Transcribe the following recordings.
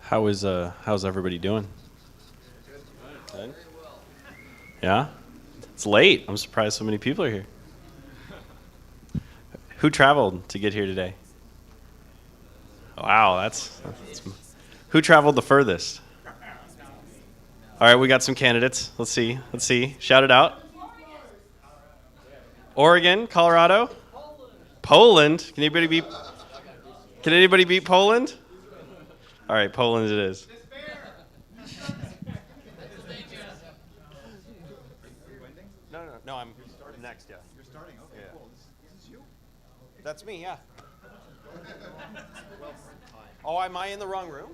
How's everybody doing? Good. Yeah? It's late. I'm surprised so many people are here. Who traveled to get here today? Wow, that's who traveled the furthest? All right, we got some candidates. Let's see. Shout it out. Oregon, Colorado, Poland. Can anybody beat Poland? All right, Poland it is. No, I'm next, yeah. You're starting? Okay, Yeah. cool. This is you? That's me, yeah. Oh, am I in the wrong room?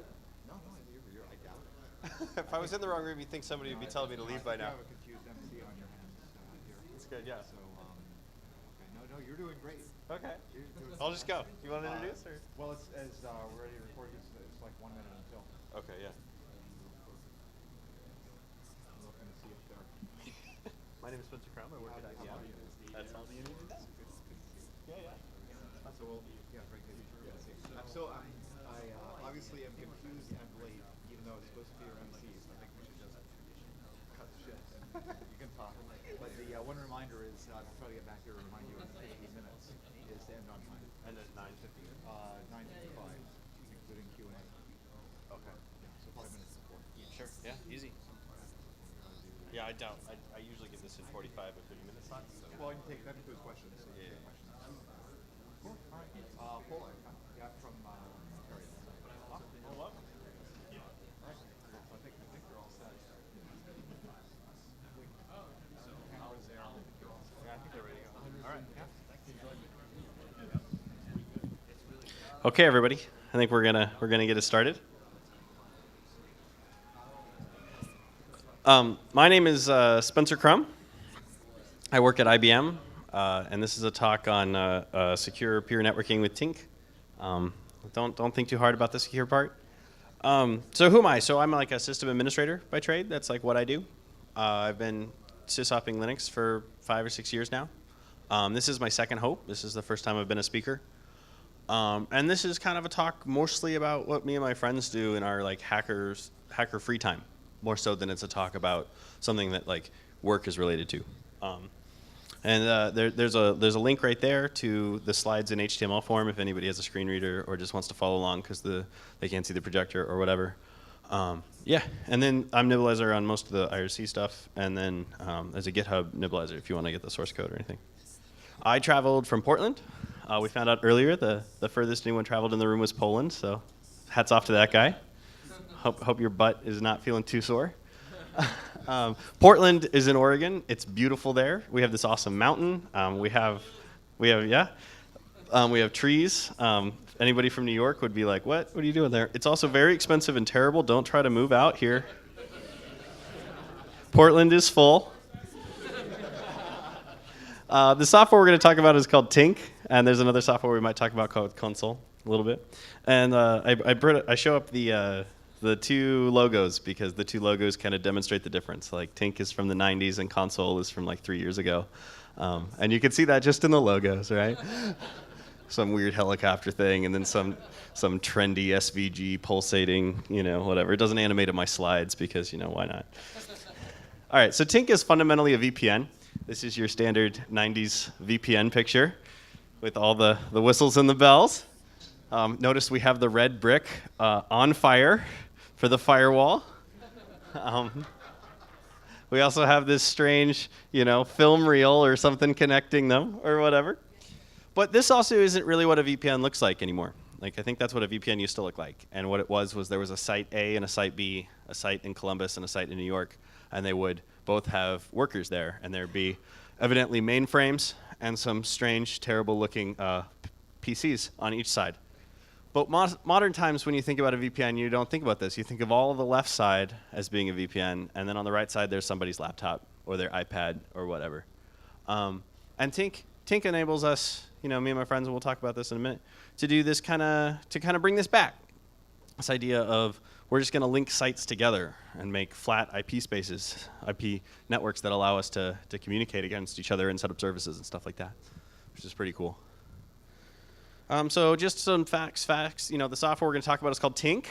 No, I doubt it. If I was in the wrong room, you'd think somebody would be telling me to leave by now. You have a confused MC on your hands here. It's good, yeah. So, okay, no, you're doing great. Okay. You're doing I'll just go. You want to introduce? Or? Well, it's as we're ready to record this, it's like 1 minute until. Okay, yeah. I'm looking to see if they're. My name is Spencer Krum. I work at IBM. That's all you need to know. Yeah. So we'll, yeah, right. I obviously am confused and late, even though it's supposed to be your MC. So I think we should just cut the shit and you can talk. But the one reminder is I'll try to get back here and remind you in 15 minutes is to end on time. And at 9:50. 9:55, including Q&A. Okay. Yeah, so 5 minutes before. Sure. Yeah. Easy. Yeah, I doubt. I usually give this in 45 or 30 minutes slots. So. Well, you can take that includes questions. So Yeah. questions. Cool. All right. Poland. Yeah, from Ontario. Oh, wow. All right. So I think they're all set. Cameras there. I think you're all set. Yeah, I think they're ready to go. All right. Yeah. Thank you. Okay, everybody. I think we're gonna get it started. My name is Spencer Krum. I work at IBM, and this is a talk on secure peer networking with Tink. Don't think too hard about the secure part. So who am I? So I'm like a system administrator by trade. That's like what I do. I've been sysopping Linux for 5 or 6 years now. This is my second hope. This is the first time I've been a speaker. And this is kind of a talk mostly about what me and my friends do in our like hacker free time, more so than it's a talk about something that like work is related to. There's a link right there to the slides in HTML form if anybody has a screen reader or just wants to follow along because they can't see the projector or whatever. Yeah, and then I'm Nibblizer on most of the IRC stuff, and then as a GitHub Nibblizer if you want to get the source code or anything. I traveled from Portland. We found out earlier the furthest anyone traveled in the room was Poland, so hats off to that guy. Hope your butt is not feeling too sore. Portland is in Oregon. It's beautiful there. We have this awesome mountain. We have trees. Anybody from New York would be like, what are you doing there? It's also very expensive and terrible. Don't try to move out here. Portland is full. The software we're going to talk about is called Tinc, and there's another software we might talk about called Consul a little bit. And I show up the two logos because the two logos kind of demonstrate the difference. Like Tinc is from the 90s and Consul is from like 3 years ago. And you can see that just in the logos, right? Some weird helicopter thing and then some trendy SVG pulsating, whatever. It doesn't animate on my slides because, why not? All right, so Tinc is fundamentally a VPN. This is your standard 90s VPN picture with all the whistles and the bells. Notice we have the red brick on fire for the firewall. We also have this strange, film reel or something connecting them or whatever. But this also isn't really what a VPN looks like anymore. Like, I think that's what a VPN used to look like. And what it was there was a site A and a site B, a site in Columbus and a site in New York, and they would both have workers there. And there'd be evidently mainframes and some strange, terrible-looking PCs on each side. But modern times, when you think about a VPN, you don't think about this. You think of all of the left side as being a VPN, and then on the right side, there's somebody's laptop or their iPad or whatever. And Tinc enables us, me and my friends, and we'll talk about this in a minute, to do this to bring this back. This idea of we're just going to link sites together and make flat IP spaces, IP networks that allow us to communicate against each other and set up services and stuff like that, which is pretty cool. So just some facts. The software we're going to talk about is called Tinc.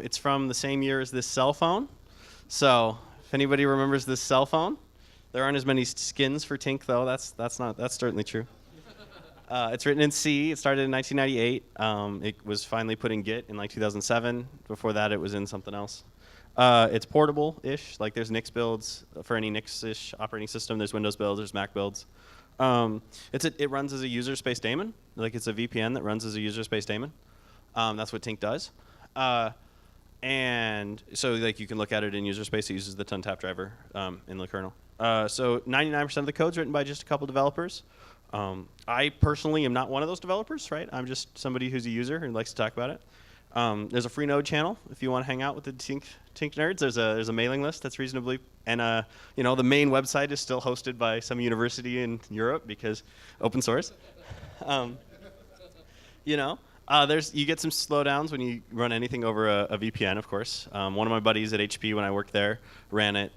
It's from the same year as this cell phone. So if anybody remembers this cell phone, there aren't as many skins for Tinc though. That's certainly true. It's written in C. It started in 1998. It was finally put in Git in like 2007. Before that, it was in something else. It's portable-ish. Like there's Nix builds for any Nix-ish operating system. There's Windows builds. There's Mac builds. It runs as a user space daemon. Like it's a VPN that runs as a user space daemon. That's what Tinc does. And so like you can look at it in user space. It uses the TUNTAP driver in the kernel. So 99% of the code's written by just a couple developers. I personally am not one of those developers, right? I'm just somebody who's a user who likes to talk about it. There's a free node channel if you want to hang out with the Tinc nerds. There's a mailing list that's reasonably, and the main website is still hosted by some university in Europe because open source. You get some slowdowns when you run anything over a VPN, of course. One of my buddies at HP when I worked there ran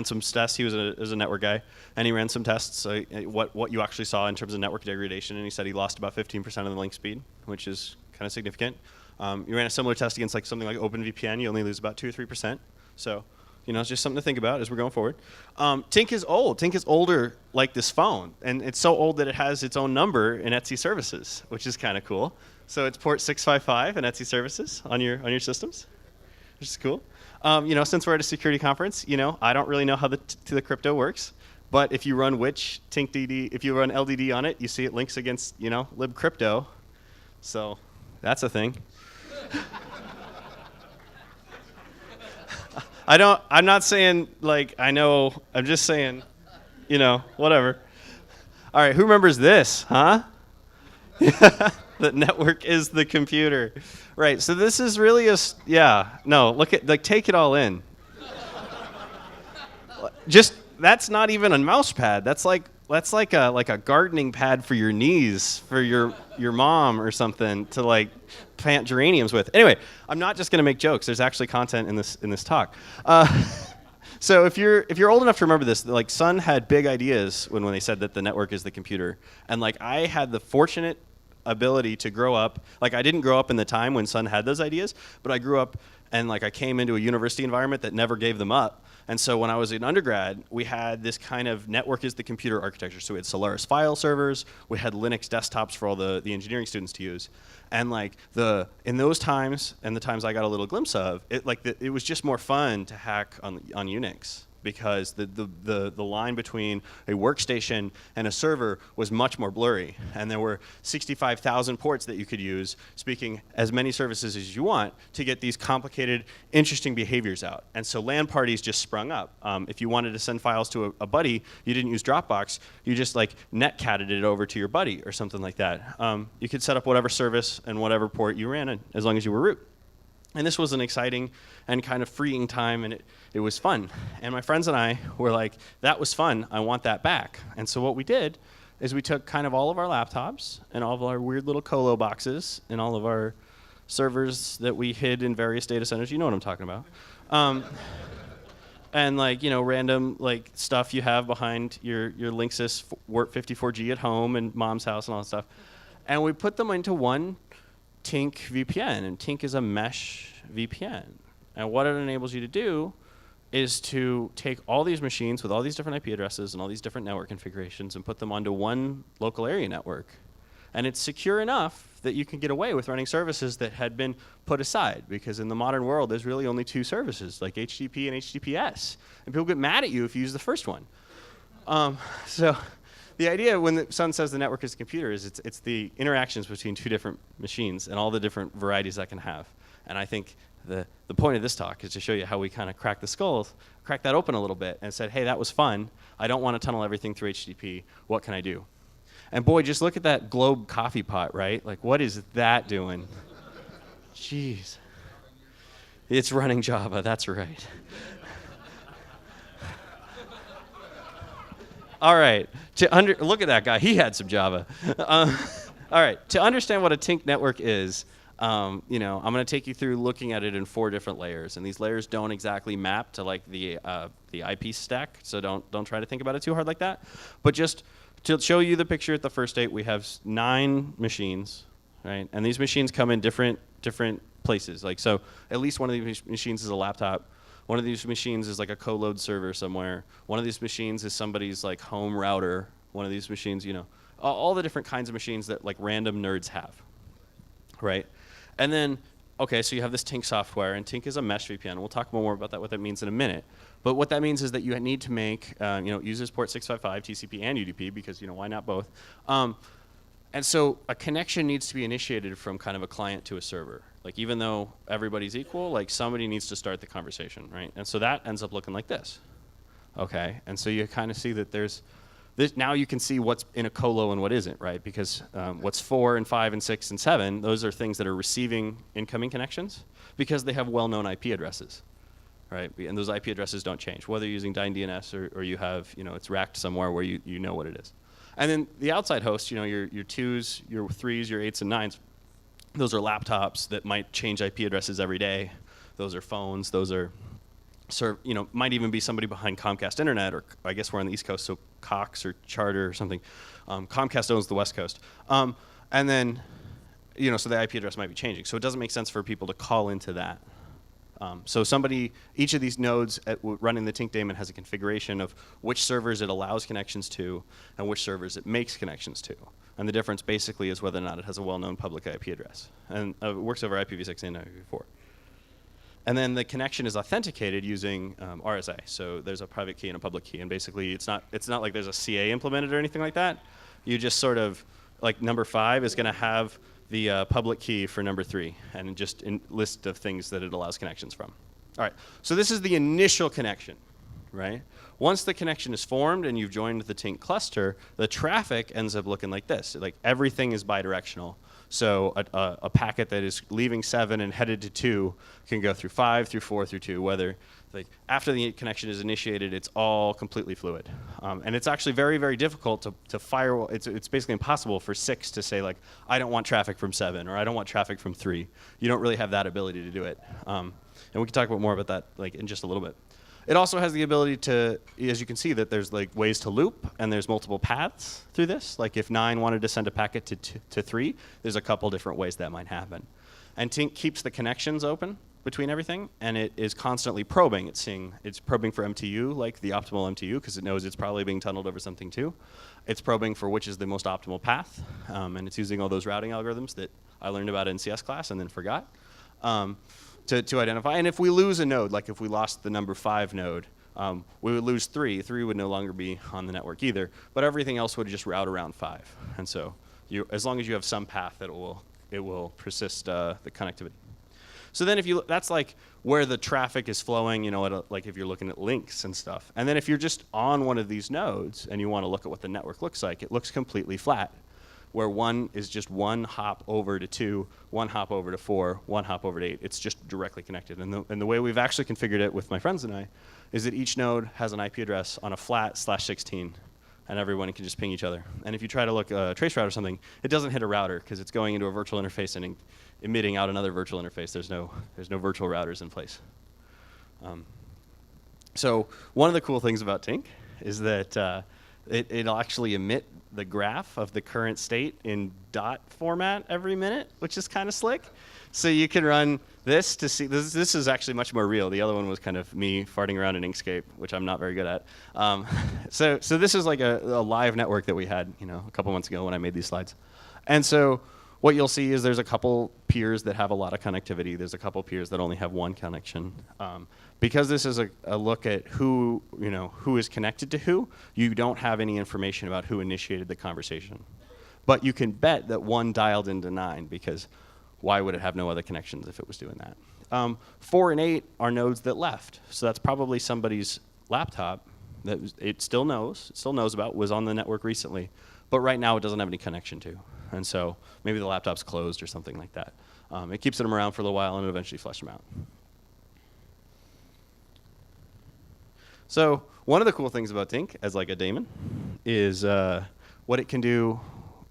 some tests. He was a network guy, and he ran some tests. What you actually saw in terms of network degradation, and he said he lost about 15% of the link speed, which is kind of significant. You ran a similar test against something like OpenVPN. You only lose about 2 or 3%. So, it's just something to think about as we're going forward. Tinc is old. Tinc is older like this phone, and it's so old that it has its own number in Etsy services, which is kind of cool. So it's port 655 in Etsy services on your systems, which is cool. Since we're at a security conference, I don't really know how the crypto works, but if you run TincDD, if you run LDD on it, you see it links against libcrypto. So that's a thing. I'm not saying I know, I'm just saying, whatever. All right, who remembers this, huh? The network is the computer. Right, so this is really take it all in. That's not even a mouse pad. That's like a gardening pad for your knees, for your mom or something to plant geraniums with. Anyway, I'm not just going to make jokes. There's actually content in this talk. So if you're old enough to remember this, Sun had big ideas when they said that the network is the computer, and I had the fortunate ability to grow up. I didn't grow up in the time when Sun had those ideas, but I grew up and I came into a university environment that never gave them up. And so when I was in undergrad, we had this kind of network is the computer architecture. So we had Solaris file servers, we had Linux desktops for all the engineering students to use. And in those times, and the times I got a little glimpse of, it was just more fun to hack on Unix, because the line between a workstation and a server was much more blurry. And there were 65,000 ports that you could use, speaking as many services as you want, to get these complicated, interesting behaviors out. And so LAN parties just sprung up. If you wanted to send files to a buddy, you didn't use Dropbox. You just netcatted it over to your buddy or something like that. You could set up whatever service and whatever port you ran in, as long as you were root. And this was an exciting and kind of freeing time, and it was fun. And my friends and I were like, that was fun, I want that back. And so what we did is we took kind of all of our laptops and all of our weird little colo boxes and all of our servers that we hid in various data centers, you know what I'm talking about, and random stuff you have behind your Linksys Wart 54G at home and mom's house and all that stuff. And we put them into one Tinc VPN, and Tinc is a mesh VPN. And what it enables you to do is to take all these machines with all these different IP addresses and all these different network configurations and put them onto one local area network. And it's secure enough that you can get away with running services that had been put aside, because in the modern world, there's really only two services, like HTTP and HTTPS. And people get mad at you if you use the first one. So the idea when the Sun says the network is a computer is it's the interactions between two different machines and all the different varieties that can have. And I think the point of this talk is to show you how we kind of cracked that open a little bit and said, hey, that was fun. I don't want to tunnel everything through HTTP. What can I do? And boy, just look at that globe coffee pot, right? What is that doing? Jeez. It's running Java, that's right. All right, look at that guy. He had some Java. All right, to understand what a Tinc network is, I'm going to take you through looking at it in 4 different layers, and these layers don't exactly map to the IP stack, so don't try to think about it too hard like that. But just to show you the picture at the first state, we have 9 machines, right? And these machines come in different places. Like, so at least one of these machines is a laptop. One of these machines is like a co-load server somewhere. One of these machines is somebody's like home router. One of these machines, all the different kinds of machines that like random nerds have, right? And then, okay, so you have this Tinc software, and Tinc is a mesh VPN. We'll talk more about that, what that means in a minute. But what that means is that you need to make, users port 655, TCP and UDP, because why not both? And so a connection needs to be initiated from kind of a client to a server. Like, even though everybody's equal, like somebody needs to start the conversation, right? And so that ends up looking like this, okay? And so you kind of see that there's this. Now you can see what's in a colo and what isn't, right? Because what's 4 and 5 and 6 and 7, those are things that are receiving incoming connections because they have well-known IP addresses, right? And those IP addresses don't change, whether you're using DNS or you have, it's racked somewhere where you know what it is. And then the outside host, your 2s, your 3s, your 8s, and 9s, those are laptops that might change IP addresses every day. Those are phones. Those are, might even be somebody behind Comcast Internet, or I guess we're on the East Coast, so Cox or Charter or something. Comcast owns the West Coast. And then, so the IP address might be changing. So it doesn't make sense for people to call into that. So each of these nodes running the Tinc daemon has a configuration of which servers it allows connections to and which servers it makes connections to. And the difference basically is whether or not it has a well-known public IP address. And it works over IPv6 and IPv4. And then the connection is authenticated using RSA. So there's a private key and a public key. And basically, it's not like there's a CA implemented or anything like that. You just sort of, like number 5 is going to have the public key for number 3, and just a list of things that it allows connections from. All right, so this is the initial connection, right? Once the connection is formed and you've joined the Tinc cluster, the traffic ends up looking like this. Like, everything is bidirectional. So a packet that is leaving 7 and headed to 2 can go through 5, through 4, through 2, whether after the connection is initiated, it's all completely fluid. And it's actually very, very difficult to firewall. It's basically impossible for 6 to say, like, I don't want traffic from 7, or I don't want traffic from 3. You don't really have that ability to do it. And we can talk about more about that in just a little bit. It also has the ability to, as you can see, that there's ways to loop, and there's multiple paths through this. Like, if 9 wanted to send a packet to 3, there's a couple different ways that might happen. And Tinc keeps the connections open between everything, and it is constantly probing. It's probing for MTU, like the optimal MTU, because it knows it's probably being tunneled over something too. It's probing for which is the most optimal path, and it's using all those routing algorithms that I learned about in CS class and then forgot. To identify. And if we lose a node, like if we lost the number 5 node, we would lose 3. 3 would no longer be on the network either, but everything else would just route around 5. And so as long as you have some path, it will persist the connectivity. So then that's like where the traffic is flowing, like if you're looking at links and stuff. And then if you're just on one of these nodes and you want to look at what the network looks like, it looks completely flat, where 1 is just 1 hop over to 2, 1 hop over to 4, 1 hop over to 8. It's just directly connected. And the way we've actually configured it with my friends and I is that each node has an IP address on a flat /16, and everyone can just ping each other. And if you try to look a trace route or something, it doesn't hit a router because it's going into a virtual interface and emitting out another virtual interface. There's no virtual routers in place. So one of the cool things about Tinc is that it'll actually emit the graph of the current state in dot format every minute, which is kind of slick. So you can run this to see, this is actually much more real. The other one was kind of me farting around in Inkscape, which I'm not very good at. So this is like a live network that we had, a couple months ago when I made these slides. And so what you'll see is there's a couple peers that have a lot of connectivity. There's a couple peers that only have one connection. Because this is a look at who is connected to who, you don't have any information about who initiated the conversation. But you can bet that 1 dialed into 9, because why would it have no other connections if it was doing that? 4 and 8 are nodes that left. So that's probably somebody's laptop that it still knows about, was on the network recently, but right now it doesn't have any connection to. And so maybe the laptop's closed or something like that. It keeps them around for a little while and eventually flush them out. So one of the cool things about Tinc as like a daemon is what it can do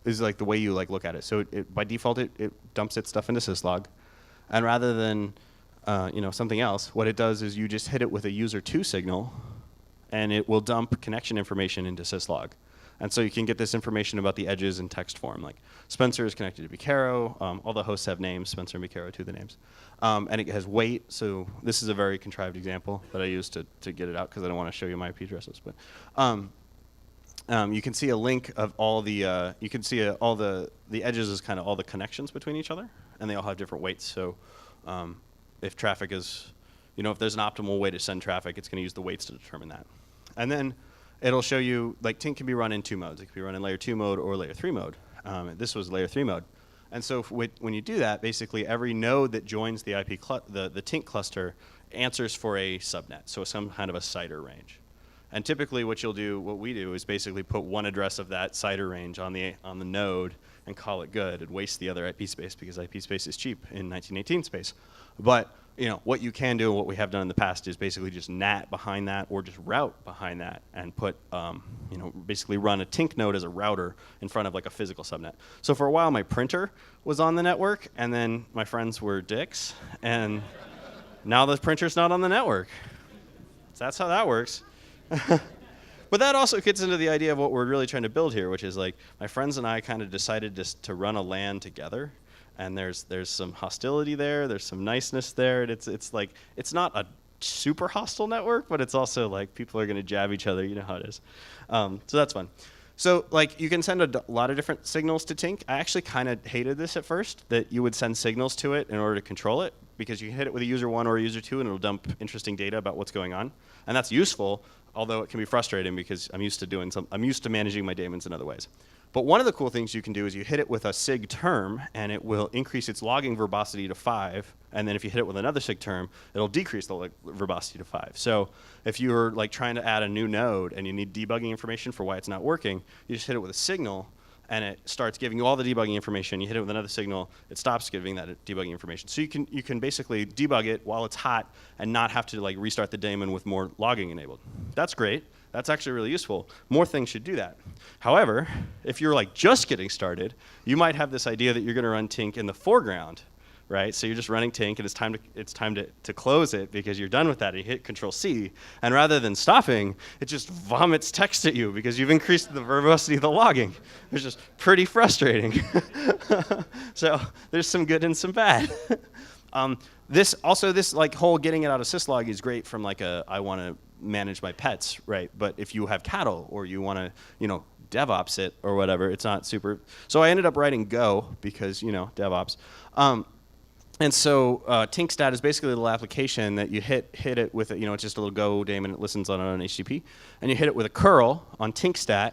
is like the way you look at it. So by default, it dumps its stuff into syslog. And rather than something else, what it does is you just hit it with a user2 signal, and it will dump connection information into syslog. And so you can get this information about the edges in text form. Like Spencer is connected to Bicaro. All the hosts have names, Spencer and Bicaro, two of the names. And it has weight. So this is a very contrived example that I used to get it out because I don't want to show you my IP addresses. But you can see a link of all the, you can see all the edges is kind of all the connections between each other. And they all have different weights. So if traffic is, if there's an optimal way to send traffic, it's going to use the weights to determine that. And then it'll show you, like Tink can be run in two modes. It can be run in layer 2 mode or layer 3 mode. This was layer 3 mode. And so when you do that, basically every node that joins the the Tink cluster answers for a subnet, so some kind of a CIDR range. And typically what we do is basically put one address of that CIDR range on the node and call it good and waste the other IP space because IP space is cheap in 1918 space. But what you can do and what we have done in the past is basically just NAT behind that or just route behind that and put, basically run a Tink node as a router in front of like a physical subnet. So for a while my printer was on the network and then my friends were dicks and now the printer's not on the network. So that's how that works. But that also gets into the idea of what we're really trying to build here, which is like my friends and I kind of decided to run a LAN together. And there's some hostility there. There's some niceness there. And it's like it's not a super hostile network, but it's also like people are going to jab each other. You know how it is. So that's fun. So like you can send a lot of different signals to Tink. I actually kind of hated this at first, that you would send signals to it in order to control it, because you can hit it with a user 1 or a user 2 and it'll dump interesting data about what's going on. And that's useful, although it can be frustrating because I'm used to managing my daemons in other ways. But one of the cool things you can do is you hit it with a sig term, and it will increase its logging verbosity to 5. And then if you hit it with another sig term, it'll decrease the verbosity to 5. So if you're like trying to add a new node and you need debugging information for why it's not working, you just hit it with a signal, and it starts giving you all the debugging information. You hit it with another signal, it stops giving that debugging information. So you can basically debug it while it's hot and not have to like restart the daemon with more logging enabled. That's great. That's actually really useful. More things should do that. However, if you're like just getting started, you might have this idea that you're going to run Tink in the foreground, right? So you're just running Tink, and it's time to close it because you're done with that. And you hit Control-C, and rather than stopping, it just vomits text at you because you've increased the verbosity of the logging. It's just pretty frustrating. So there's some good and some bad. This like whole getting it out of syslog is great from like I want to manage my pets, right? But if you have cattle or you want to, DevOps it or whatever, it's not super. So I ended up writing Go because, DevOps. And so TinkStat is basically a little application that you hit it with, it's just a little Go daemon. It listens on an HTTP. And you hit it with a curl on TinkStat,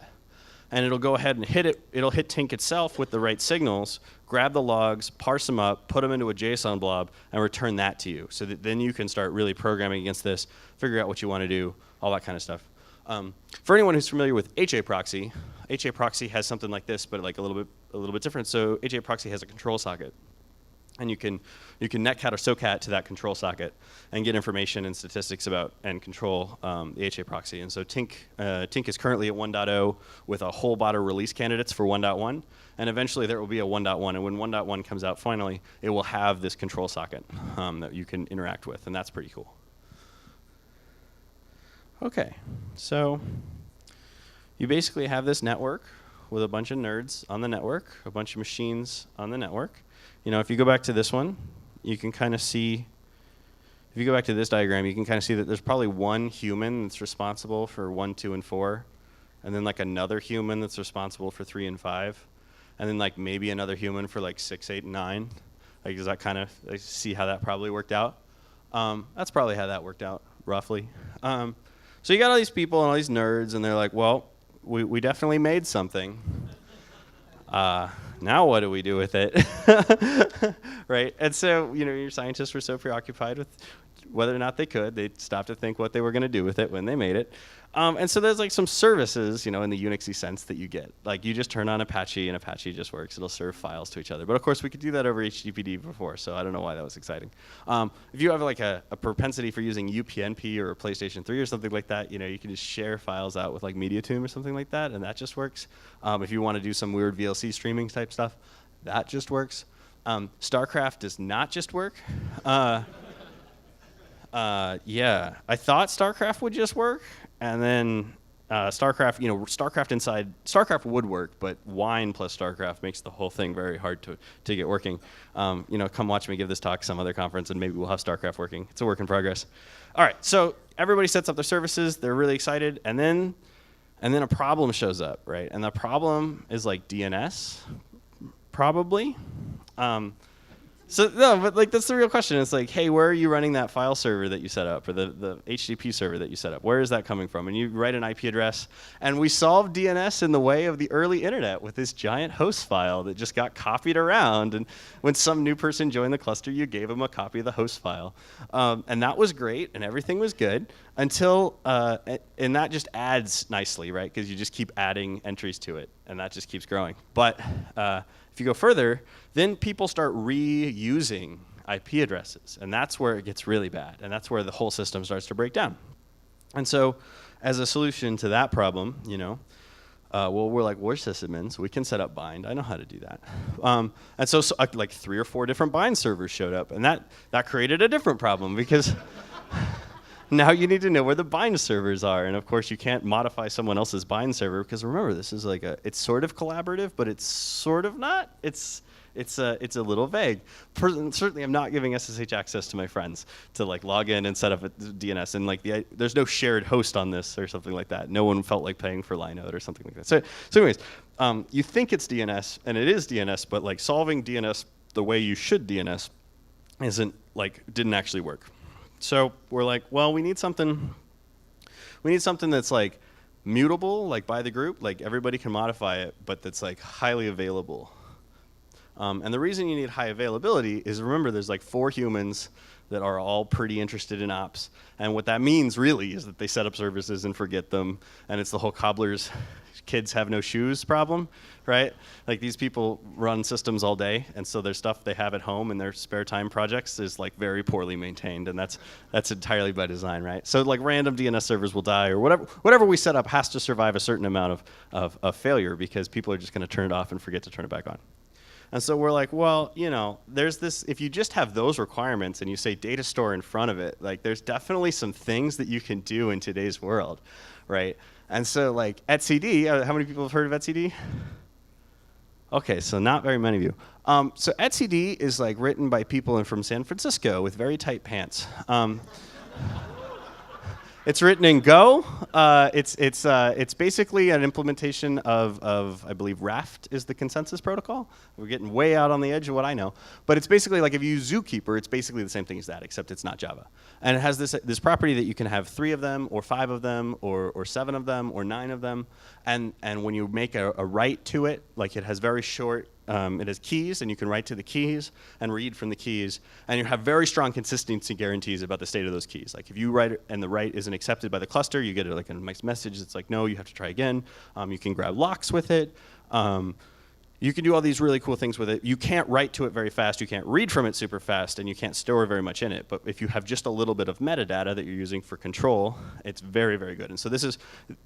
and it'll go ahead and hit it. It'll hit Tink itself with the right signals, grab the logs, parse them up, put them into a JSON blob, and return that to you. So that then you can start really programming against this, figure out what you want to do, all that kind of stuff. For anyone who's familiar with HA proxy has something like this, but like a little bit different. So HA proxy has a control socket. And you can netcat or socat to that control socket and get information and statistics about and control the HA proxy. And so Tink is currently at 1.0 with a whole lot of release candidates for 1.1. And eventually there will be a 1.1. And when 1.1 comes out finally, it will have this control socket that you can interact with. And that's pretty cool. OK, so you basically have this network with a bunch of nerds on the network, a bunch of machines on the network. If you go back to this one, you can kind of see, if you go back to this diagram, you can kind of see that there's probably one human that's responsible for 1, 2, and 4, and then like another human that's responsible for 3 and 5, and then like maybe another human for like 6, 8, and 9. Like, does that kind of see how that probably worked out? That's probably how that worked out, roughly. So you got all these people and all these nerds, and they're like, well, we definitely made something. Now what do we do with it? Right? And so, your scientists were so preoccupied with whether or not they could, they stopped to think what they were going to do with it when they made it. And so there's like some services, in the Unixy sense that you get. Like you just turn on Apache and Apache just works. It'll serve files to each other. But of course we could do that over HTTPD before, so I don't know why that was exciting. If you have like a propensity for using UPnP or a PlayStation 3 or something like that, you can just share files out with like MediaToon or something like that, and that just works. If you want to do some weird VLC streaming type stuff, that just works. StarCraft does not just work. Yeah, I thought StarCraft would just work, and then StarCraft, StarCraft would work, but Wine plus StarCraft makes the whole thing very hard to get working. Come watch me give this talk some other conference, and maybe we'll have StarCraft working. It's a work in progress. All right, so everybody sets up their services. They're really excited, and then a problem shows up, right? And the problem is like DNS, probably. But that's the real question. It's like, hey, where are you running that file server that you set up, or the HTTP server that you set up? Where is that coming from? And you write an IP address. And we solved DNS in the way of the early internet with this giant host file that just got copied around. And when some new person joined the cluster, you gave them a copy of the host file. And that was great, and everything was good until, and that just adds nicely, right? Because you just keep adding entries to it, and that just keeps growing. But if you go further, then people start reusing IP addresses, and that's where it gets really bad, and that's where the whole system starts to break down. And so, as a solution to that problem, we're like, we're sysadmins, we can set up bind. I know how to do that. And so like 3 or 4 different bind servers showed up, and that created a different problem because now you need to know where the bind servers are, and of course you can't modify someone else's bind server because remember, this is like it's sort of collaborative, but it's sort of not. It's a little vague. Certainly, I'm not giving SSH access to my friends to like log in and set up a DNS, and like there's no shared host on this or something like that. No one felt like paying for Linode or something like that. So anyways, you think it's DNS, and it is DNS, but like solving DNS the way you should DNS didn't actually work. So we're like, well, we need something that's like mutable, like by the group, like everybody can modify it, but that's like highly available. And the reason you need high availability is, remember, there's like 4 humans that are all pretty interested in ops. And what that means really is that they set up services and forget them. And it's the whole cobbler's kids have no shoes problem, right? Like these people run systems all day. And so their stuff they have at home in their spare time projects is like very poorly maintained. And that's entirely by design, right? So like random DNS servers will die, or whatever we set up has to survive a certain amount of failure because people are just going to turn it off and forget to turn it back on. And so we're like, well, there's this, if you just have those requirements and you say data store in front of it, like there's definitely some things that you can do in today's world, right? And so like etcd, how many people have heard of etcd? Okay, so not very many of you. So etcd is like written by people from San Francisco with very tight pants. It's written in Go. It's basically an implementation of I believe Raft is the consensus protocol. We're getting way out on the edge of what I know, but it's basically like if you use Zookeeper, it's basically the same thing as that, except it's not Java. And it has this property that you can have 3 of them, or 5 of them, or 7 of them, or 9 of them. And when you make a write to it, like it has very short. It has keys, and you can write to the keys and read from the keys, and you have very strong consistency guarantees about the state of those keys. Like if you write it and the write isn't accepted by the cluster, you get like a nice message that's like, no, you have to try again. You can grab locks with it. You can do all these really cool things with it. You can't write to it very fast. You can't read from it super fast, and you can't store very much in it. But if you have just a little bit of metadata that you're using for control, it's very, very good. And so this is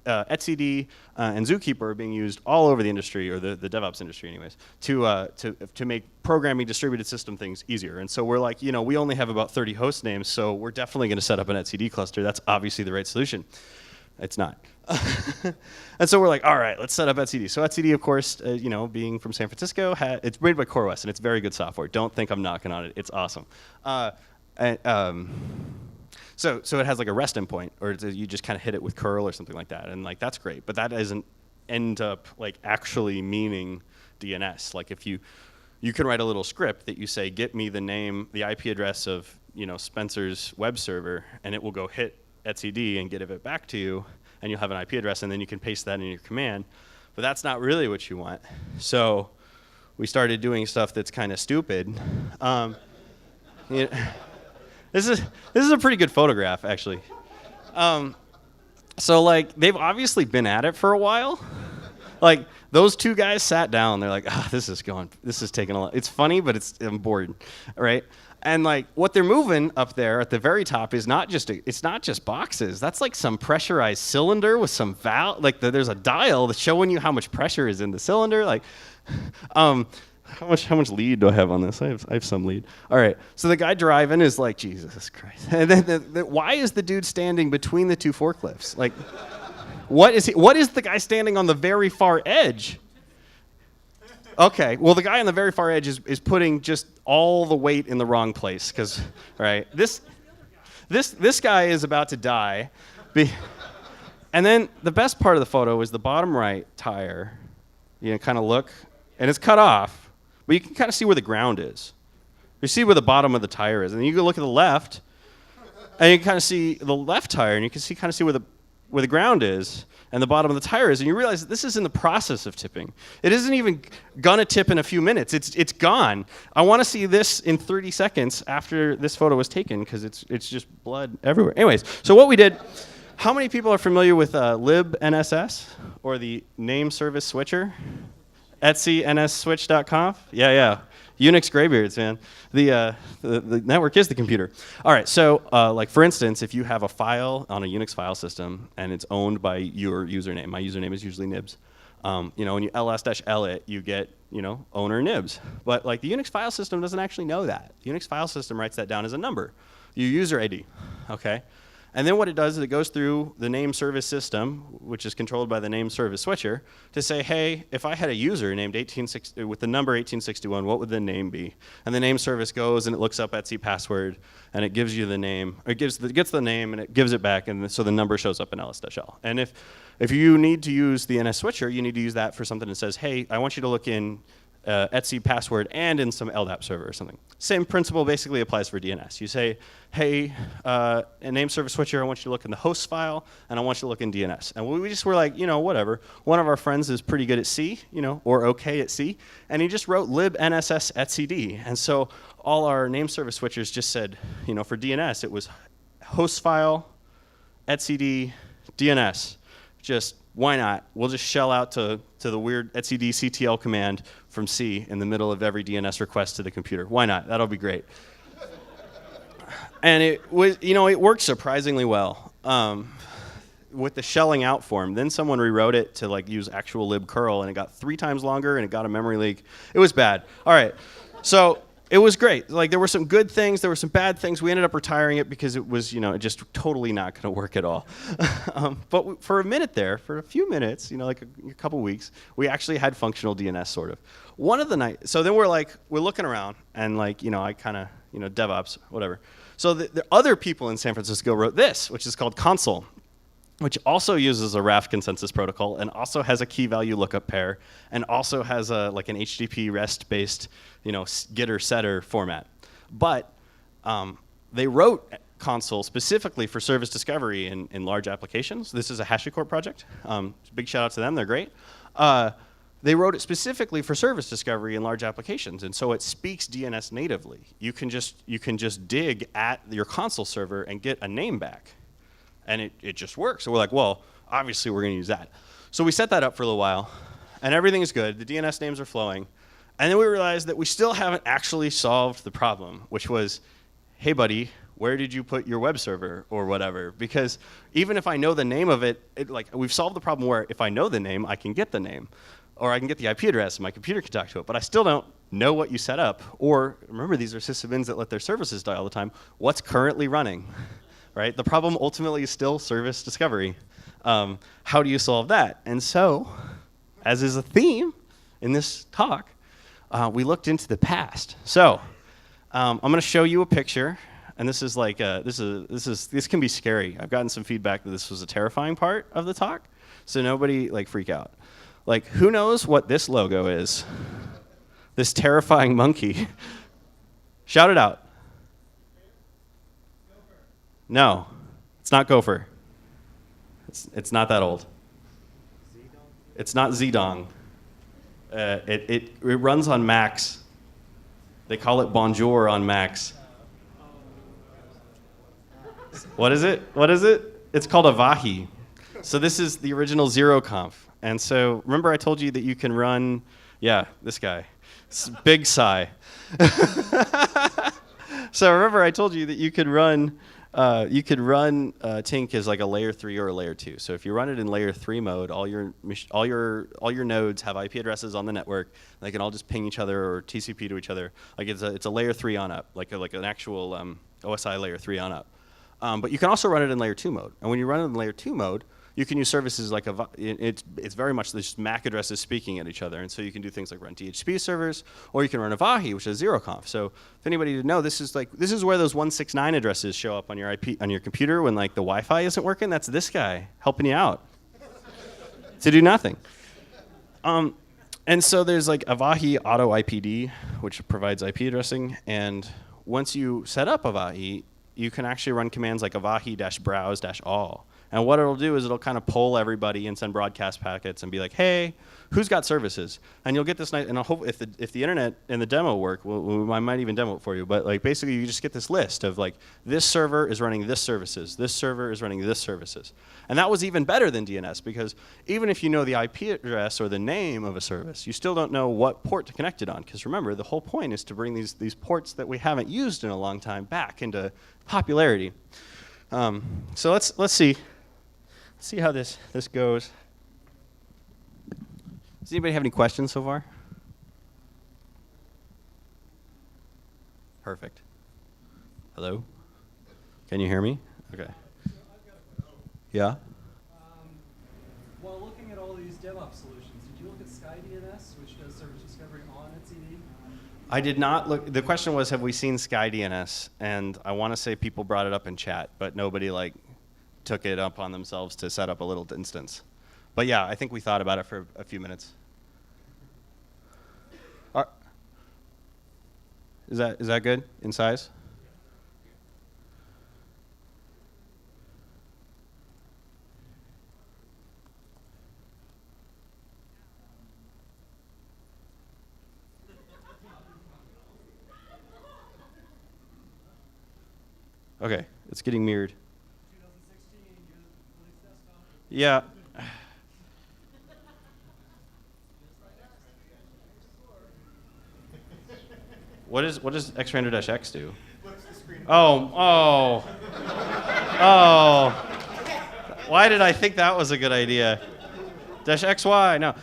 etcd and Zookeeper are being used all over the industry, or the DevOps industry anyways, to make programming distributed system things easier. And so we're like, we only have about 30 host names, so we're definitely going to set up an etcd cluster. That's obviously the right solution. It's not. And so we're like, all right, let's set up etcd. So etcd, of course, being from San Francisco, it's made by CoreOS, and it's very good software. Don't think I'm knocking on it. It's awesome. So it has like a REST endpoint, or you just kind of hit it with curl or something like that, and like that's great. But that doesn't end up like actually meaning DNS. Like if you can write a little script that you say, get me the name, the IP address of Spencer's web server, and it will go hit etcd and give it back to you, and you'll have an IP address, and then you can paste that in your command. But that's not really what you want. So we started doing stuff that's kind of stupid. This is a pretty good photograph, actually. So like they've obviously been at it for a while. Like those 2 guys sat down. They're like, this is taking a lot. It's funny, but I'm bored, right? And like what they're moving up there at the very top is it's not just boxes. That's like some pressurized cylinder with some valve. Like there's a dial that's showing you how much pressure is in the cylinder. Like, how much lead do I have on this? I have some lead. All right. So the guy driving is like, Jesus Christ. And then why is the dude standing between the 2 forklifts? Like, What is the guy standing on the very far edge? Okay, well, the guy on the very far edge is putting just all the weight in the wrong place, because, right, this guy is about to die. And then the best part of the photo is the bottom right tire. You kind of look, and it's cut off, but you can kind of see where the ground is. You see where the bottom of the tire is, and then you can look at the left, and you can kind of see the left tire, and you can kind of see where the ground is and the bottom of the tire is, and you realize that this is in the process of tipping. It isn't even gonna tip in a few minutes. It's gone. I want to see this in 30 seconds after this photo was taken, because it's just blood everywhere. Anyways, so what we did. How many people are familiar with LibNSS, or the name service switcher? etsy.nsswitch.conf? Yeah. Unix graybeards, man. The network is the computer. All right, so like for instance, if you have a file on a Unix file system and it's owned by your username, my username is usually nibs. When you ls-l it, you get owner nibs. But like the Unix file system doesn't actually know that. The Unix file system writes that down as a number, your user ID. Okay. And then what it does is it goes through the name service system, which is controlled by the name service switcher, to say, hey, if I had a user named with the number 1861, what would the name be? And the name service goes and it looks up Etsy password, and it gives you the name. Or it gets the name and it gives it back, and so the number shows up in ls-l. And if you need to use the NS switcher, you need to use that for something that says, hey, I want you to look in Etsy password and in some LDAP server or something. Same principle basically applies for DNS. You say, hey, a name service switcher, I want you to look in the host file, and I want you to look in DNS. And we just were like, whatever. One of our friends is pretty good at C, or okay at C, and he just wrote libnss etcd. And so all our name service switchers just said, for DNS, it was host file, etcd, DNS. Just why not? We'll just shell out to the weird etcd-ctl command from C in the middle of every DNS request to the computer. Why not? That'll be great. And it was, it worked surprisingly well with the shelling out form. Then someone rewrote it to use actual libcurl, and it got 3 times longer, and it got a memory leak. It was bad. All right, so it was great. There were some good things, there were some bad things. We ended up retiring it because it was, just totally not going to work at all. But for a minute there, for a few minutes, a couple weeks, we actually had functional DNS sort of. One of the nights, so then we're looking around, and I kind of, DevOps, whatever. So the other people in San Francisco wrote this, which is called Consul, which also uses a RAF consensus protocol and also has a key value lookup pair and also has an HTTP REST-based, getter setter format. But they wrote Consul specifically for service discovery in large applications. This is a HashiCorp project. Big shout out to them, they're great. They wrote it specifically for service discovery in large applications, and so it speaks DNS natively. You can just dig at your Consul server and get a name back, and it just works. So we're like, well, obviously we're going to use that. So we set that up for a little while, and everything is good. The DNS names are flowing, and then we realized that we still haven't actually solved the problem, which was, hey buddy, where did you put your web server or whatever? Because even if I know the name of it, we've solved the problem where if I know the name, I can get the name. Or I can get the IP address and my computer can talk to it, but I still don't know what you set up. Or remember, these are sysadmins that let their services die all the time. What's currently running, right? The problem ultimately is still service discovery. How do you solve that? And so, as is a theme in this talk, we looked into the past. So I'm going to show you a picture, and this is this can be scary. I've gotten some feedback that this was a terrifying part of the talk, so nobody freak out. Who knows what this logo is? This terrifying monkey. Shout it out. No, it's not Gopher. It's not that old. It's not Zedong. It runs on Macs. They call it Bonjour on Macs. What is it? It's called Avahi. So this is the original Zeroconf. And so remember I told you that you can run, this guy. Big sigh. So remember I told you that you could run Tink as a layer 3 or a layer 2. So if you run it in layer 3 mode, all your nodes have IP addresses on the network. They can all just ping each other or TCP to each other. It's a layer 3 on up, like an actual OSI layer 3 on up. But you can also run it in layer 2 mode. And when you run it in layer 2 mode, You can use services like it's very much just MAC addresses speaking at each other, and so you can do things like run DHCP servers, or you can run Avahi, which is Zeroconf. So if anybody didn't know, this is where those 169 addresses show up on your IP on your computer when like the Wi-Fi isn't working. That's this guy helping you out to do nothing. And so there's like Avahi Auto IPD, which provides IP addressing, and once you set up Avahi, you can actually run commands like avahi-browse-all. And what it'll do is it'll kind of poll everybody and send broadcast packets and be like, hey, who's got services? And you'll get this nice, and I hope if the internet and the demo work, I might even demo it for you, but like basically you just get this list of like, this server is running this services, this server is running this services. And that was even better than DNS, because even if you know the IP address or the name of a service, you still don't know what port to connect it on, because remember, the whole point is to bring these ports that we haven't used in a long time back into popularity. So let's see how this goes. Does anybody have any questions so far? Perfect. Hello? Can you hear me? Okay. Yeah? While looking at all these DevOps solutions, did you look at SkyDNS, which does service discovery on etcd? I did not look. The question was, have we seen SkyDNS? And I want to say people brought it up in chat, but nobody like took it up on themselves to set up a little instance. But yeah, I think we thought about it for a few minutes. Is that good in size? Okay, it's getting mirrored. 2016, Linux desktop. Yeah. What does X-Random-X do? Oh. Why did I think that was a good idea? -XY, no.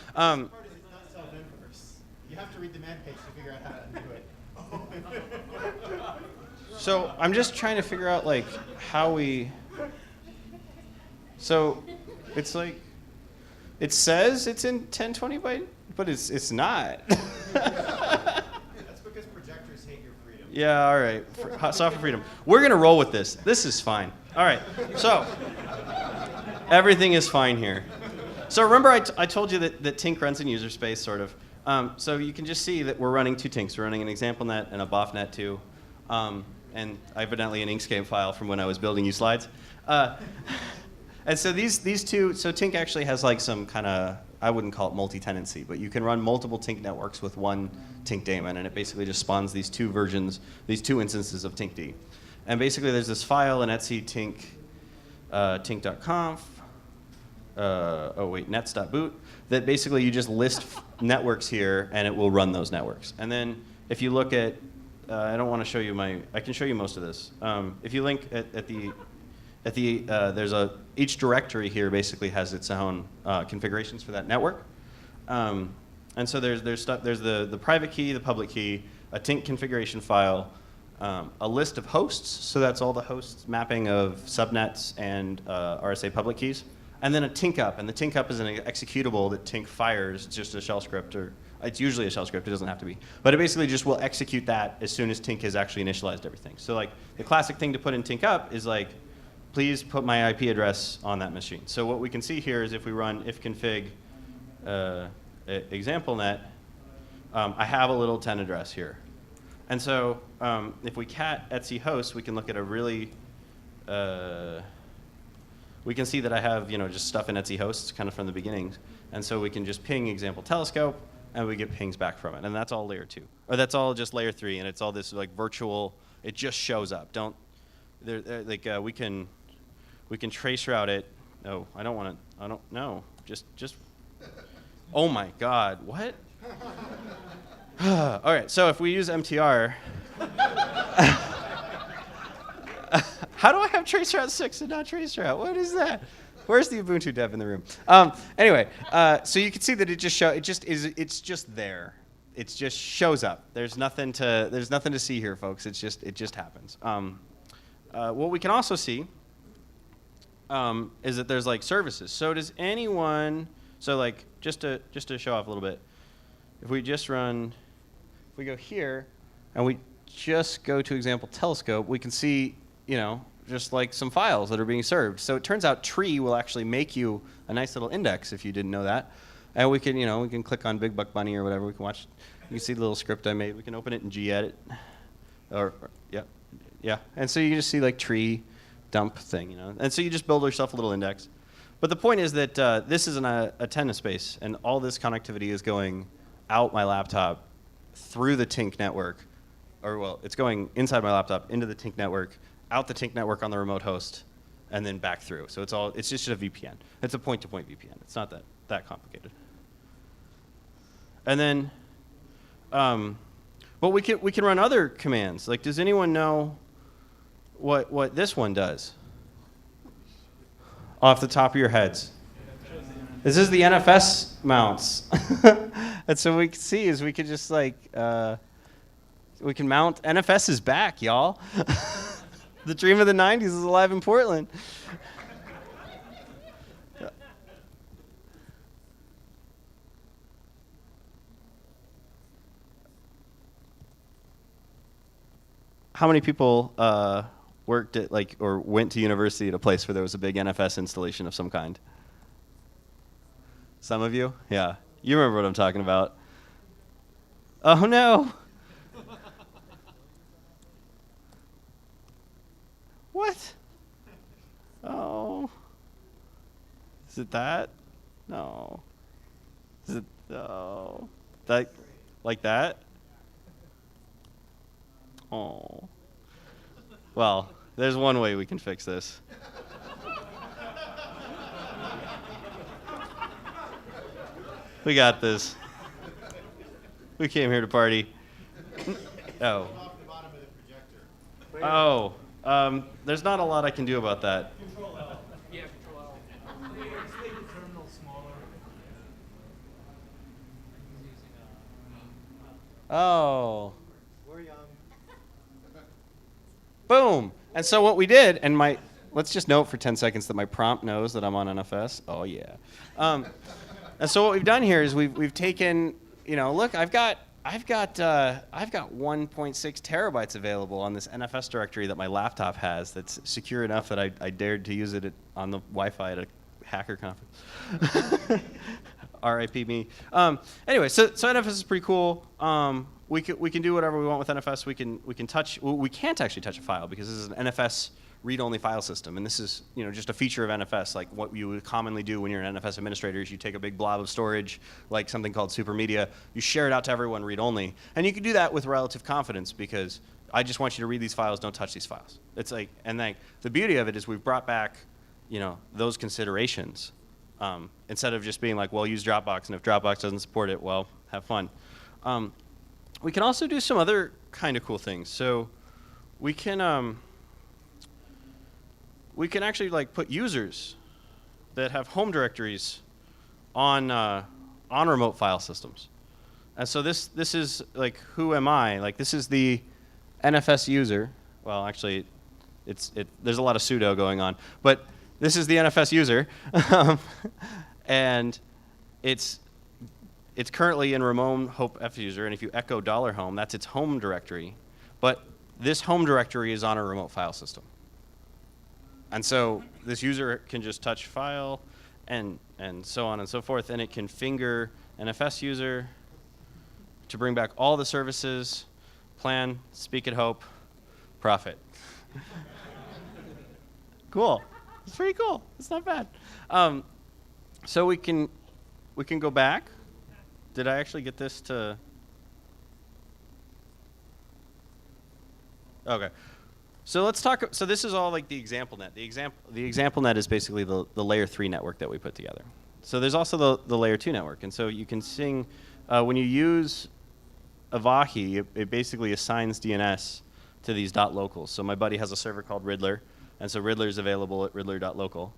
You have to read the man page to figure out how to do it. So I'm just trying to figure out like how we. So it's like it says it's in 1020 byte, but it's not. That's because projectors hate your freedom. Yeah, all right. Software freedom. We're going to roll with this. This is fine. All right. So everything is fine here. So remember I told you that Tink runs in user space, sort of. So you can just see that we're running two Tinks. We're running an example net and a BOFnet too. And evidently an Inkscape file from when I was building you slides. And so these two, so Tink actually has like some kind of, I wouldn't call it multi-tenancy, but you can run multiple Tink networks with one Tink daemon, and it basically just spawns these two versions, these two instances of Tinkd. And basically there's this file in etc Tinc, Tinc.conf, nets.boot, that basically you just list networks here and it will run those networks. And then if you look at, I don't want to show you I can show you most of this. If you link each directory here basically has its own configurations for that network. And so there's the private key, the public key, a Tink configuration file, a list of hosts, so that's all the hosts mapping of subnets and RSA public keys, and then a Tink up, and the Tink up is an executable that Tink fires, just a shell script, or it's usually a shell script, it doesn't have to be. But it basically just will execute that as soon as Tink has actually initialized everything. So like the classic thing to put in Tink up is like, please put my IP address on that machine. So what we can see here is if we run ifconfig example net, I have a little 10 address here. And so if we cat etc host, we can look at a really, we can see that I have just stuff in etc hosts kind of from the beginning. And so we can just ping example telescope, and we get pings back from it. And that's all layer 2. Or that's all just layer 3, and it's all this like virtual, it just shows up. We can trace route it. No, I don't want to, I don't, no. Just, oh my God, what? All right, so if we use MTR, how do I have traceroute 6 and not traceroute? What is that? Where's the Ubuntu dev in the room? Anyway, so you can see that it's just there. It just shows up. There's nothing to see here, folks. It just happens. What we can also see is that there's like services. So does anyone? So like just to show off a little bit, if we just run, if we go here, and we just go to example telescope, we can see just like some files that are being served. So it turns out Tree will actually make you a nice little index if you didn't know that, and we can we can click on Big Buck Bunny or whatever. We can watch. You can see the little script I made. We can open it in gedit, or yeah. And so you can just see like tree dump thing, And so you just build yourself a little index. But the point is that this is an antenna space, and all this connectivity is going out my laptop through the Tinc network, or well, it's going inside my laptop into the Tinc network, out the Tinc network on the remote host, and then back through. So it's just a VPN. It's a point-to-point VPN. It's not that complicated. And then, but we can run other commands. Like, does anyone know what this one does? Off the top of your heads. This is the NFS mounts. And so we can see is we could just like, we can mount, NFS is back, y'all. The dream of the 90s is alive in Portland. How many people worked at or went to university at a place where there was a big NFS installation of some kind? Some of you? Yeah. You remember what I'm talking about. Oh no. What? Oh. Is it that? No. Is it like that? Oh. Well, there's one way we can fix this. We got this. We came here to party. Oh. Oh. There's not a lot I can do about that. Control L. Yeah, Control L. Just make the terminal smaller. Oh. We're young. Boom. And so what we did, and let's just note for 10 seconds that my prompt knows that I'm on NFS. Oh yeah. And so what we've done here is we've taken, look, I've got 1.6 terabytes available on this NFS directory that my laptop has that's secure enough that I dared to use it on the Wi-Fi at a hacker conference. R.I.P. me. Anyway, so NFS is pretty cool. We can do whatever we want with NFS. We can't actually touch a file because this is an NFS read-only file system, and this is just a feature of NFS. Like what you would commonly do when you're an NFS administrator is you take a big blob of storage, like something called supermedia, you share it out to everyone read-only, and you can do that with relative confidence because I just want you to read these files, don't touch these files. It's like, and then the beauty of it is we've brought back those considerations instead of just being like, well, use Dropbox, and if Dropbox doesn't support it, well, have fun. We can also do some other kind of cool things. So we can actually put users that have home directories on remote file systems. And so this is like, who am I? Like, this is the NFS user. Well, actually, there's a lot of sudo going on, but this is the NFS user, and it's currently in remote hope F user, and if you echo $home, that's its home directory. But this home directory is on a remote file system. And so this user can just touch file and so on and so forth, and it can finger NFS user to bring back all the services, plan, speak at hope, profit. Cool. It's pretty cool. It's not bad. So we can go back. Did I actually get this to? Okay. So let's talk. So this is all like the example net. The example net is basically the layer 3 network that we put together. So there's also the layer 2 network, and so you can sing when you use Avahi, it basically assigns DNS to these .locals. So my buddy has a server called Riddler, and so Riddler is available at riddler.local,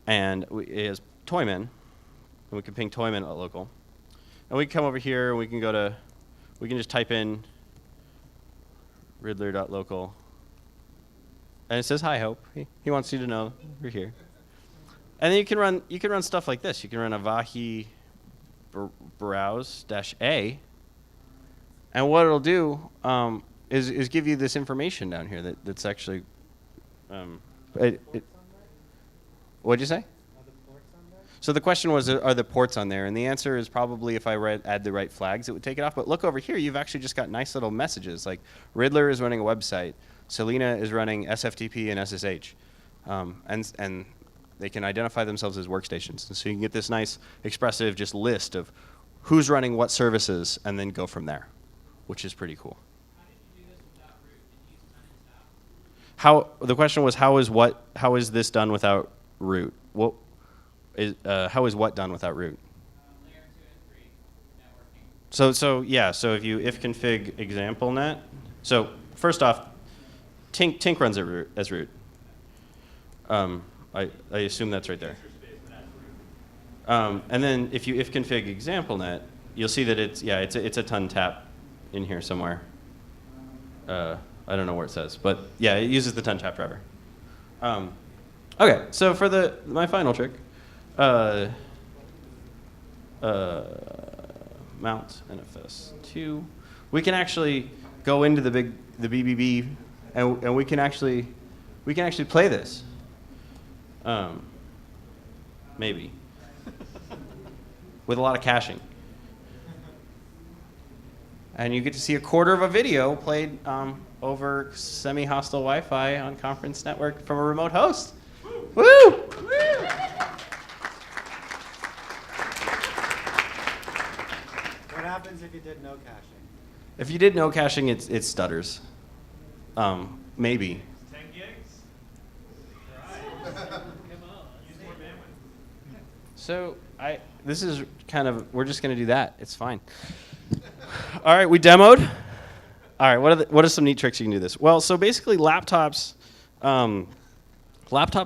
and it has Toyman, and we can ping Toyman at local, and we can come over here and we can just type in riddler.local. And it says, hi, Hope. He wants you to know we're here. And then you can run stuff like this. You can run Avahi browse-a, and what it'll do is give you this information down here that's actually. What'd you say? So the question was, are the ports on there? And the answer is probably if I add the right flags, it would take it off. But look over here, you've actually just got nice little messages. Like Riddler is running a website. Selena is running SFTP and SSH. And they can identify themselves as workstations. And so you can get this nice expressive just list of who's running what services and then go from there, which is pretty cool. The question was, how is this done without root? How is what done without root? Layer 2 and 3 networking. So if you ifconfig example-net, so first off, Tink runs as root. I assume that's right there. And then if you ifconfig example-net, you'll see that it's a ton tap in here somewhere. I don't know where it says, but yeah, it uses the ton tap driver. Okay, so for my final trick, mount NFS 2, we can actually go into the BBB, and we can actually play this. Maybe with a lot of caching, and you get to see a quarter of a video played over semi-hostile Wi-Fi on conference network from a remote host. Woo! What happens if you did no caching? If you did no caching, it stutters. Maybe. 10 gigs? Right. Come on. Use more bandwidth. So this is we're just gonna do that. It's fine. All right, we demoed. All right, what are some neat tricks you can do this? Well, so basically laptops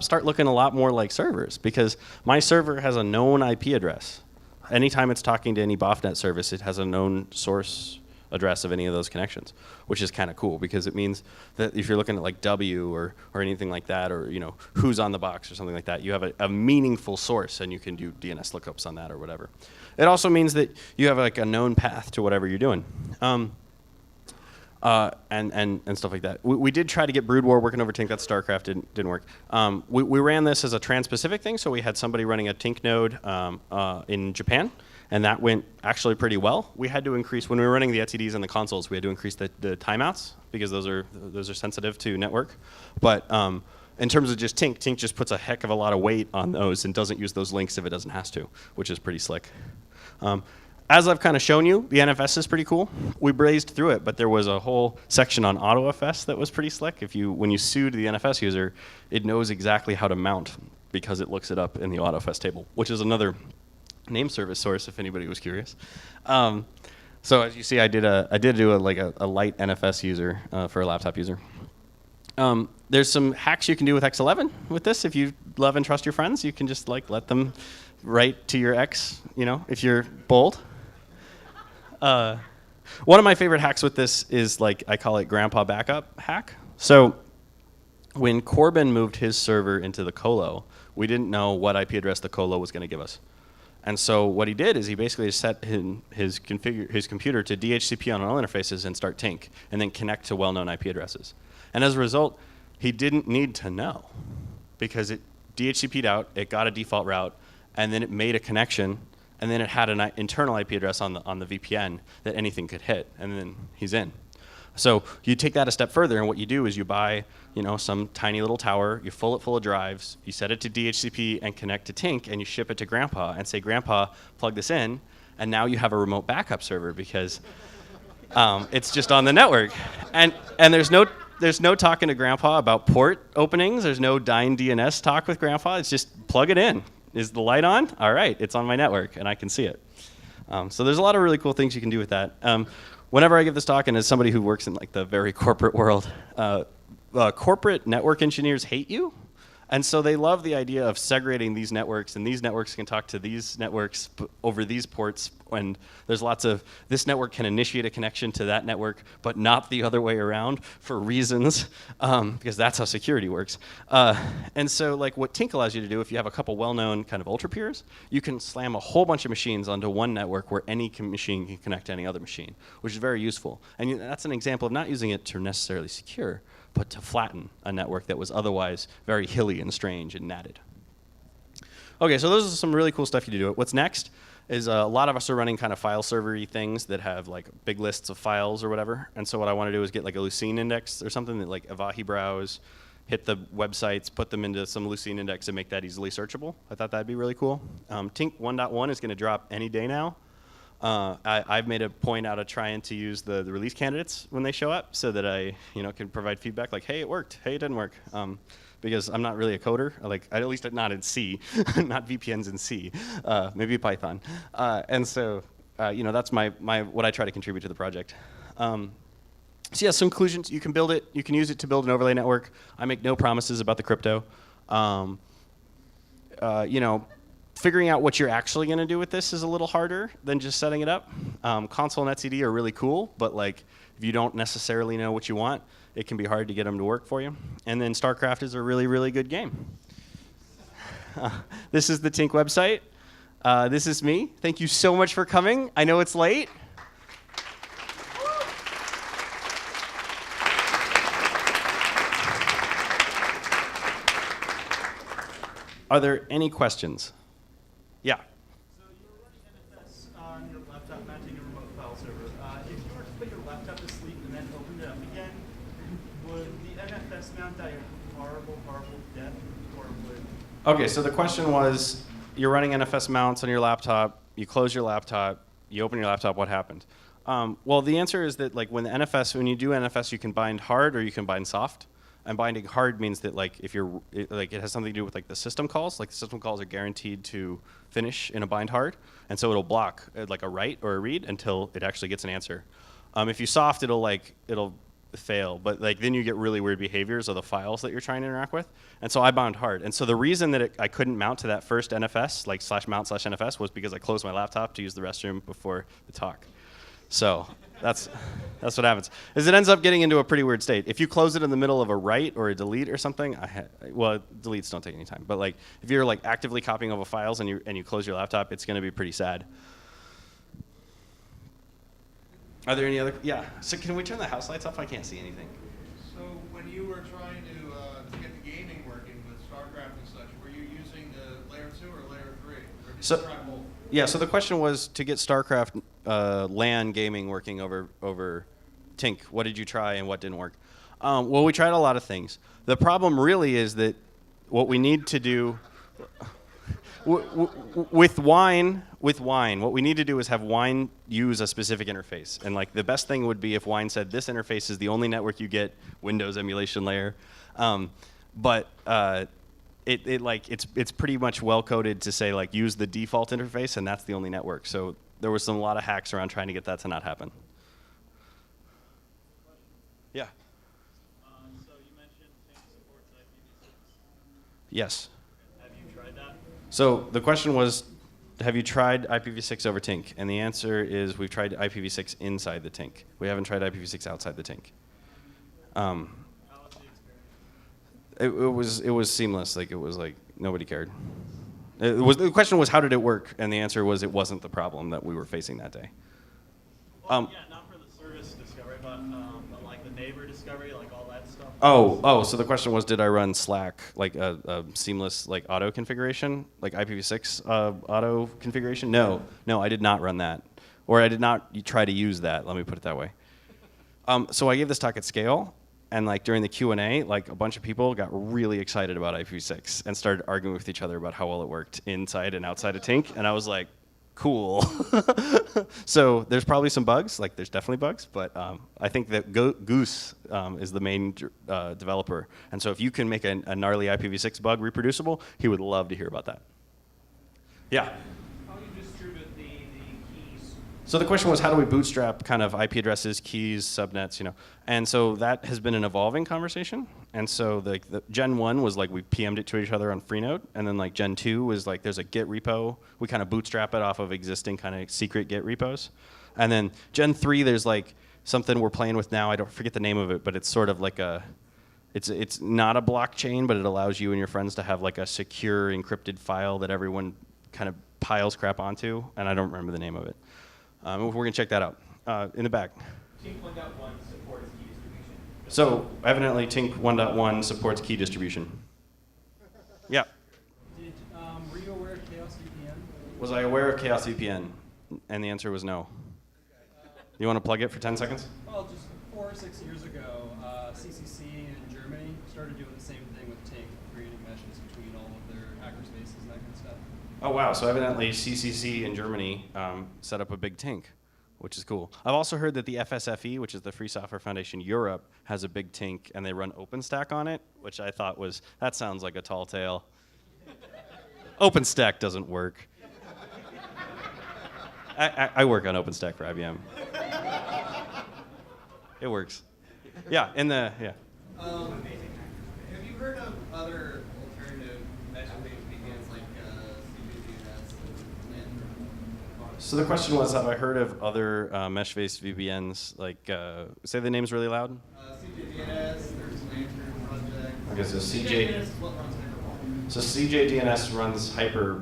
start looking a lot more like servers because my server has a known IP address. Anytime it's talking to any BOFNet service, it has a known source address of any of those connections, which is kind of cool because it means that if you're looking at like W or anything like that, or who's on the box or something like that, you have a meaningful source and you can do DNS lookups on that or whatever. It also means that you have like a known path to whatever you're doing. And stuff like that. We did try to get Brood War working over Tink. That's StarCraft. Didn't work. We ran this as a trans-Pacific thing, so we had somebody running a Tink node in Japan, and that went actually pretty well. We had to increase, when we were running the etcds and the consoles, we had to increase the timeouts because those are sensitive to network. But in terms of just Tink just puts a heck of a lot of weight on those and doesn't use those links if it doesn't have to, which is pretty slick. As I've kind of shown you, the NFS is pretty cool. We brazed through it, but there was a whole section on AutoFS that was pretty slick. When you sued the NFS user, it knows exactly how to mount because it looks it up in the AutoFS table, which is another name service source if anybody was curious. So as you see, I did do a light NFS user for a laptop user. There's some hacks you can do with X11 with this. If you love and trust your friends, you can just let them write to your ex, if you're bold. One of my favorite hacks with this is I call it Grandpa Backup hack. So when Corbin moved his server into the colo, we didn't know what IP address the colo was going to give us. And so what he did is he basically set his computer to DHCP on all interfaces and start Tink, and then connect to well-known IP addresses. And as a result, he didn't need to know because it DHCP'd out, it got a default route, and then it made a connection, and then it had an internal IP address on the VPN that anything could hit, and then he's in. So you take that a step further, and what you do is you buy, some tiny little tower, you fill it full of drives, you set it to DHCP and connect to Tink, and you ship it to Grandpa and say, Grandpa, plug this in, and now you have a remote backup server because it's just on the network. And there's no talking to Grandpa about port openings. There's no dying DNS talk with Grandpa. It's just plug it in. Is the light on? All right, it's on my network, and I can see it. So there's a lot of really cool things you can do with that. Whenever I give this talk, and as somebody who works in the very corporate world, corporate network engineers hate you And so they love the idea of segregating these networks, and these networks can talk to these networks over these ports, and there's lots of, this network can initiate a connection to that network, but not the other way around for reasons, because that's how security works. And so like what Tink allows you to do, if you have a couple well-known kind of ultra peers, you can slam a whole bunch of machines onto one network where any machine can connect to any other machine, which is very useful. And that's an example of not using it to necessarily secure, but to flatten a network that was otherwise very hilly and strange and natted. Okay, so those are some really cool stuff you do. What's next is a lot of us are running kind of file server-y things that have like big lists of files or whatever. And so what I want to do is get like a Lucene index or something that like Avahi browse, hit the websites, put them into some Lucene index and make that easily searchable. I thought that'd be really cool. Tink 1.1 is going to drop any day now. I've made a point out of trying to use the release candidates when they show up so that I can provide feedback like, hey, it worked, hey, it didn't work. Because I'm not really a coder, like at least not in C, not VPNs in C, maybe Python. And so that's my what I try to contribute to the project. So yeah, some conclusions. You can build it. You can use it to build an overlay network. I make no promises about the crypto. Figuring out what you're actually going to do with this is a little harder than just setting it up. Consul and etcd are really cool, but like if you don't necessarily know what you want, it can be hard to get them to work for you. And then StarCraft is a really, really good game. This is the Tink website. This is me. Thank you so much for coming. I know it's late. Are there any questions? Yeah. So you're running NFS on your laptop mounting a remote file server. If you were to put your laptop to sleep and then open it up again, would the NFS mount die a horrible, horrible death, or would... Okay, so the question was, you're running NFS mounts on your laptop, you close your laptop, you open your laptop, what happened? Well, the answer is that like when you do NFS, you can bind hard or you can bind soft. And binding hard means that like if it has something to do with like the system calls. Like the system calls are guaranteed to finish in a bind hard, and so it'll block like a write or a read until it actually gets an answer. If you soft, it'll fail, but like then you get really weird behaviors of the files that you're trying to interact with. And so I bound hard. And so the reason that I couldn't mount to that first NFS, like /mount/NFS, was because I closed my laptop to use the restroom before the talk. So that's what happens. Is it ends up getting into a pretty weird state. If you close it in the middle of a write or a delete or something, deletes don't take any time. But like if you're like actively copying over files and you close your laptop, it's going to be pretty sad. Are there any other? Yeah. So can we turn the house lights off? I can't see anything. So when you were trying to get the gaming working with StarCraft and such, were you using the layer 2 or layer 3? Or did you try both? Yeah, so the question was to get StarCraft LAN gaming working over Tink. What did you try and what didn't work? Well, we tried a lot of things. The problem really is that what we need to do with wine, what we need to do is have wine use a specific interface. And like the best thing would be if wine said this interface is the only network you get, Windows emulation layer. It's pretty much well coded to say like use the default interface and that's the only network. So there was a lot of hacks around trying to get that to not happen. Yeah. So you mentioned Tink supports IPv6. Yes. Have you tried that? So the question was, have you tried IPv6 over Tink? And the answer is we've tried IPv6 inside the Tink. We haven't tried IPv6 outside the Tink. How was the experience? It was seamless. Like it was like nobody cared. The question was how did it work, and the answer was it wasn't the problem that we were facing that day. Well, yeah, not for the service discovery, but like the neighbor discovery, like all that stuff. So the question was, did I run Slack, like a seamless like auto configuration, like IPv6 auto configuration? No, I did not run that, or I did not try to use that. Let me put it that way. So I gave this talk at scale. And like during the Q&A, like a bunch of people got really excited about IPv6 and started arguing with each other about how well it worked inside and outside of Tink. And I was like, cool. So there's probably some bugs, like there's definitely bugs, but I think that Goose is the main developer. And so if you can make a gnarly IPv6 bug reproducible, he would love to hear about that. Yeah? How do you distribute the keys So the question was, how do we bootstrap kind of IP addresses, keys, subnets, you know? And so that has been an evolving conversation. And so the Gen 1 was like we PM'd it to each other on Freenode. And then like Gen 2 was like there's a Git repo. We kind of bootstrap it off of existing kind of secret Git repos. And then Gen 3, there's like something we're playing with now. I don't forget the name of it, but it's sort of like it's not a blockchain, but it allows you and your friends to have like a secure encrypted file that everyone kind of piles crap onto. And I don't remember the name of it. We're going to check that out in the back. Tinc 1.1 supports key distribution. So evidently, Tinc 1.1 supports key distribution. Yeah. Were you aware of Chaos VPN? Was I aware of Chaos VPN? And the answer was no. You want to plug it for 10 seconds? Well, just 4 or 6 years ago, CCC in Germany started doing the same thing with Tink, creating meshes between all of their hackerspaces and that kind of stuff. Oh, wow. So evidently, CCC in Germany set up a big Tinc, which is cool. I've also heard that the FSFE, which is the Free Software Foundation Europe, has a big Tinc, and they run OpenStack on it, which I thought was, that sounds like a tall tale. OpenStack doesn't work. I work on OpenStack for IBM. It works. Yeah, Have you heard of other alternative mesh-based VPNs like CJDNS and So the question was, have I heard of other mesh-based VPNs? Like, say the names really loud. CJDNS, there's Lantern Project. Okay, so CJDNS is what runs Hyperwall. So CJDNS runs Hyper.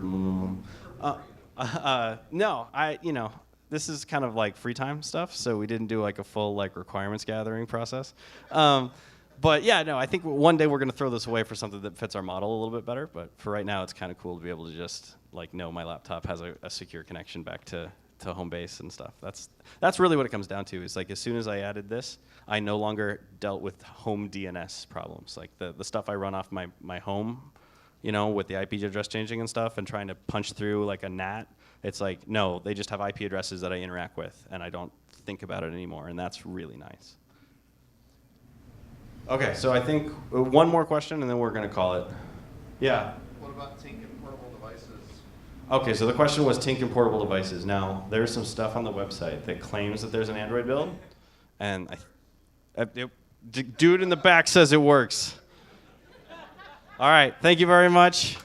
No, this is kind of like free time stuff, so we didn't do like a full like requirements gathering process. But yeah, no, I think one day we're going to throw this away for something that fits our model a little bit better. But for right now, it's kind of cool to be able to just like know my laptop has a secure connection back to home base and stuff. That's really what it comes down to. Is like as soon as I added this, I no longer dealt with home DNS problems. Like the stuff I run off my home, with the IP address changing and stuff and trying to punch through like a NAT. It's like, no, they just have IP addresses that I interact with, and I don't think about it anymore, and that's really nice. Okay, so I think one more question, and then we're going to call it. Yeah? What about Tink and portable devices? Okay, so the question was Tink and portable devices. Now, there's some stuff on the website that claims that there's an Android build, and dude in the back says it works. All right, thank you very much.